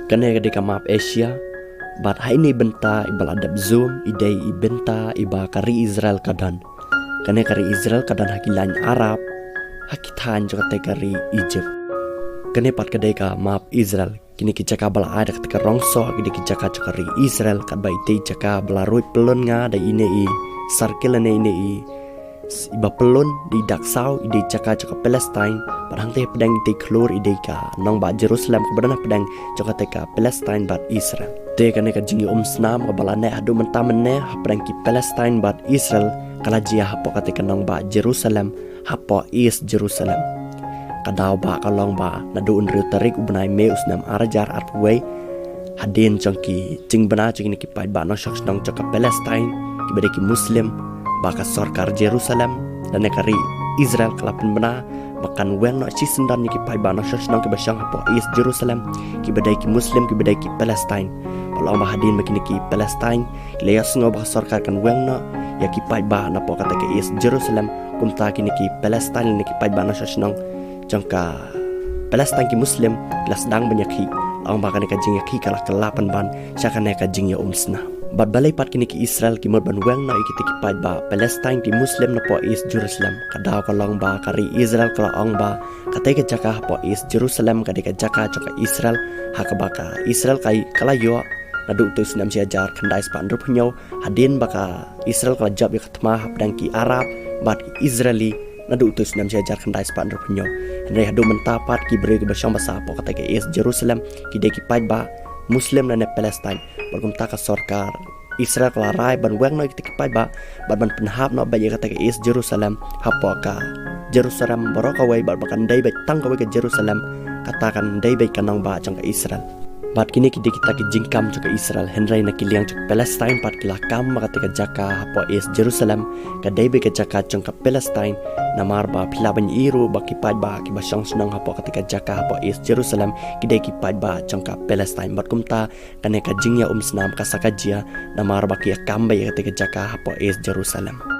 Kane gede ka map Asia bat hai ni benta ibal adab zoom idei ibenta iba kari Israel kadan. Kane kari Israel kadan hakilan Arab hakitan juga te kari Egypt. Kane pat gede ka map Israel kini kijaka bala ada ketika rongso gede kijaka kari Israel kad bai te jaka bala roi pelon nga da ine i sarkel ne ine i iba pelon di daksau ide jaka Palestine padang te pedang te klor ide ka nong ba Jerusalem kebenar pedang jaka te ka Palestine bat Israel te kane ka jingi snam ka bala ne adu mentamene pedang ki Palestine bat Israel kala jia hapo ka te ka nong ba Jerusalem hapo East Jerusalem kadau ba kalong ba nadu unriu tarik ubnai meus nam arajar arway hadin jangki jing bana jing ni ki pai ba no shaks nong jaka Palestine ki bade ki Muslim baka sorkar Jerusalem dan nekari Israel kelapin bena bahkan wen no cisendan ni ki pai ba no shaks nong ki basang hapo East Jerusalem ki bade ki Muslim ki bade ki Palestine kalau ba hadin makini ki Palestine leyas ngo ba sorkar kan wen no ya ki pai ba na po kata ki East Jerusalem kumta kini ki Palestine ni ki pai ba no shaks nong jangka Palestine ki Muslim kelas dang banyak hi ang baka ni kajing yaki kalah kelapan ban syaka ne kajing ya umsna bat balai pat kini ki Israel ki mod ban weng na ikiti ki pai ba Palestine ki Muslim na po East Jerusalem kadau kalong ba kari Israel kala ong ba katai ke jaka po East Jerusalem kadai ke jaka joka Israel hakabaka Israel kai kala yo nadu tu sinam si ajar kandai span rup nyo hadin baka Israel kala jab ya katma hapdang ki Arab bat Israeli nadu tu sinam si ajar kandai span rup nyo Henry hadu mentapat ki beri ke bersama bahasa apa kata ke East Jerusalem ki deki pai ba Muslim dan Palestine berkum taka sorkar Israel kala rai ban weng no ki pai ba ban penhap no ba kata ke East Jerusalem hapo ka Jerusalem baroka wai ba bakan dai ba tang ka ke Jerusalem katakan dai ba kanang ba jang ke Israel bat kini kita ki jingkam juga Israel Henry na kiliang juga Palestine pat kila kam makata ka jaka hapo East Jerusalem ka dai ba ka jaka jang ka Palestine namar ba pilaban iru ba ki pai ba ki basang sunang hapo ketika jaka hapo East Jerusalem kidai ki pai ba jang ka Palestine bat kumta kane ka jingya snam ka sakajia namar ba ki kamba ketika jaka hapo East Jerusalem